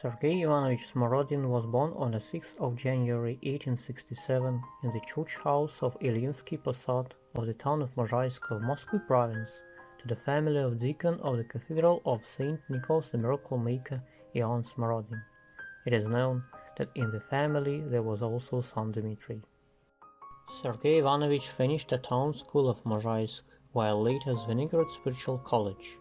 Sergei Ivanovich Smorodin was born on the 6th of January 1867 in the church house of Ilyinsky Posad of the town of Mozhaisk of Moscow province to the family of deacon of the Cathedral of St. Nicholas the Miracle Maker Ion Smorodin. It is known that in the family there was also son Dmitry. Sergei Ivanovich finished the town school of Mozhaisk, while later Zvenigorod Spiritual College.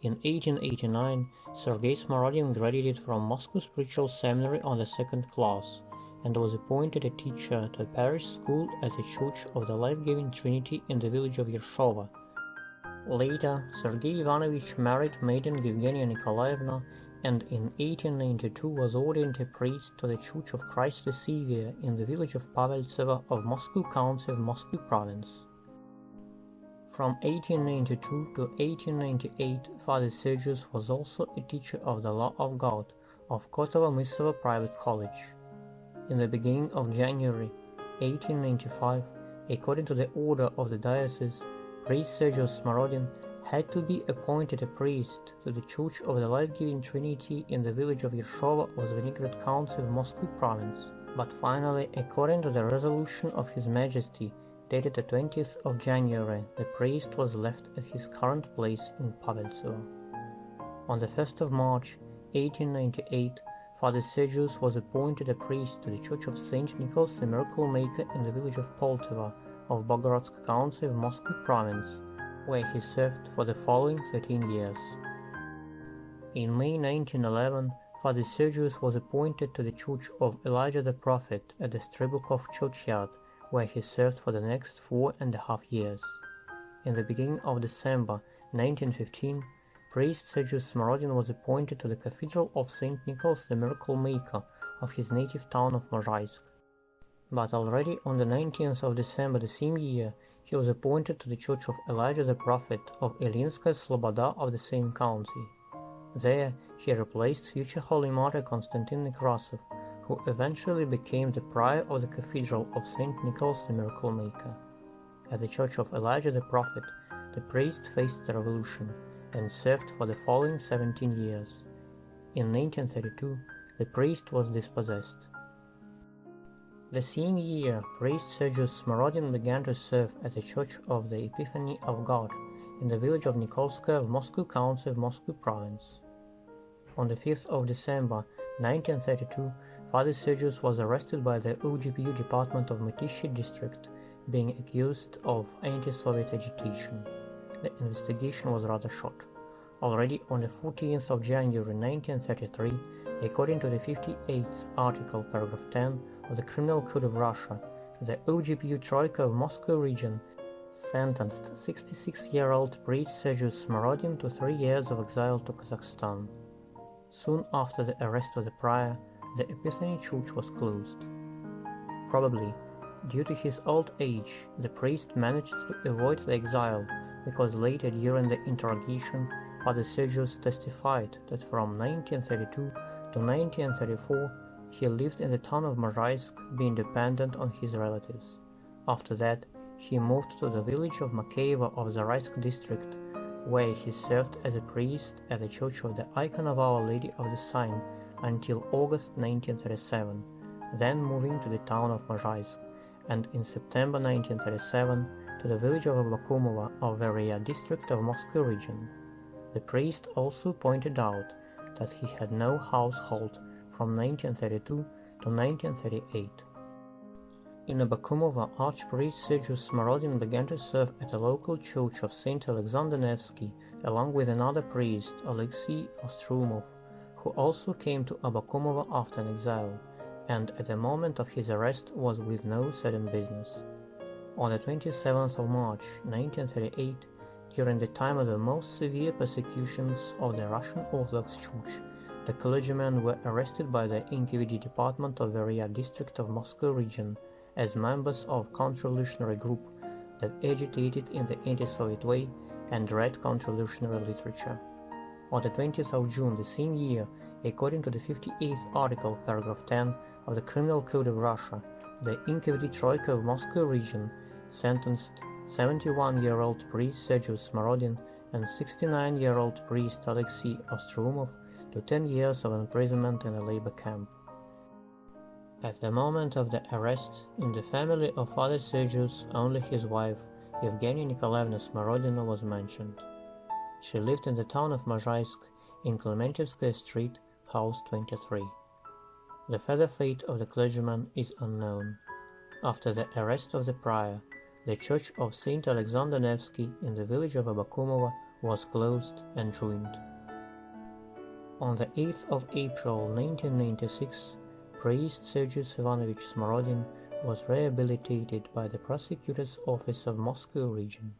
In 1889, Sergei Smorodin graduated from Moscow Spiritual Seminary on the second class, and was appointed a teacher to a parish school at the Church of the Life-Giving Trinity in the village of Yershova. Later, Sergei Ivanovich married maiden Evgenia Nikolaevna, and in 1892 was ordained a priest to the Church of Christ the Savior in the village of Paveltsevo of Moscow County of Moscow Province. From 1892 to 1898, Father Sergius was also a teacher of the Law of God of Kotovo-Mysovo Private College. In the beginning of January 1895, according to the order of the diocese, priest Sergius Smorodin had to be appointed a priest to the Church of the Life-Giving Trinity in the village of Yershova of Zvenigorod County of Moscow Province, but finally, according to the resolution of His Majesty, dated the 20th of January, the priest was left at his current place in Paveltsevo. On the 1st of March 1898, Father Sergius was appointed a priest to the Church of St. Nicholas the Miracle Maker in the village of Poltava of Bogorodsk County of Moscow Province, where he served for the following 13 years. In May 1911, Father Sergius was appointed to the Church of Elijah the Prophet at the Stribukov churchyard, where he served for the next 4.5 years. In the beginning of December 1915, priest Sergius Smorodin was appointed to the Cathedral of St. Nicholas the Miracle Maker of his native town of Mozhaisk. But already on the 19th of December the same year, he was appointed to the Church of Elijah the Prophet of Ilyinskaya Sloboda of the same county. There he replaced future Holy Martyr Konstantin Nekrasov, who eventually became the prior of the Cathedral of St. Nicholas the Miracle Maker. At the Church of Elijah the Prophet, the priest faced the revolution and served for the following 17 years. In 1932, the priest was dispossessed. The same year, priest Sergius Smorodin began to serve at the Church of the Epiphany of God in the village of Nikolskaya of Moscow County of Moscow Province. On the 5th of December 1932, Father Sergius was arrested by the OGPU department of Mytishchi district, being accused of anti-Soviet agitation. The investigation was rather short. Already on the 14th of January 1933, according to the 58th article, paragraph 10 of the Criminal Code of Russia, the OGPU Troika of Moscow region sentenced 66-year-old priest Sergius Smorodin to 3 years of exile to Kazakhstan. Soon after the arrest of the prior, the Epiphany Church was closed. Probably, due to his old age, the priest managed to avoid the exile, because later during the interrogation, Father Sergius testified that from 1932 to 1934 he lived in the town of Mozhaisk, being dependent on his relatives. After that, he moved to the village of Makeyevo of Zaraysk district, where he served as a priest at the Church of the Icon of Our Lady of the Sign until August 1937, then moving to the town of Mozhaisk, and in September 1937 to the village of Abakumova of Veria district of Moscow region. The priest also pointed out that he had no household from 1932 to 1938. In Abakumova, Archpriest Sergius Smorodin began to serve at a local church of St. Alexander Nevsky, along with another priest, Alexei Ostrumov, who also came to Abakumova after an exile, and at the moment of his arrest was with no certain business. On the 27th of March 1938, during the time of the most severe persecutions of the Russian Orthodox Church, the clergymen were arrested by the NKVD department of Veria district of Moscow region as members of counter-revolutionary group that agitated in the anti-Soviet way and read counter-revolutionary literature. On the 20th of June the same year, according to the 58th article, paragraph 10 of the Criminal Code of Russia, the NKVD Troika of Moscow region sentenced 71-year-old priest Sergius Smorodin and 69-year-old priest Alexei Ostrumov to 10 years of imprisonment in a labor camp. At the moment of the arrest, in the family of Father Sergius, only his wife, Evgenia Nikolaevna Smorodina, was mentioned. She lived in the town of Mozhaisk in Klementyevskaya Street, house 23. The further fate of the clergyman is unknown. After the arrest of the prior, the church of St. Alexander Nevsky in the village of Abakumovo was closed and ruined. On the 8th of April 1996, priest Sergius Ivanovich Smorodin was rehabilitated by the prosecutor's office of Moscow region.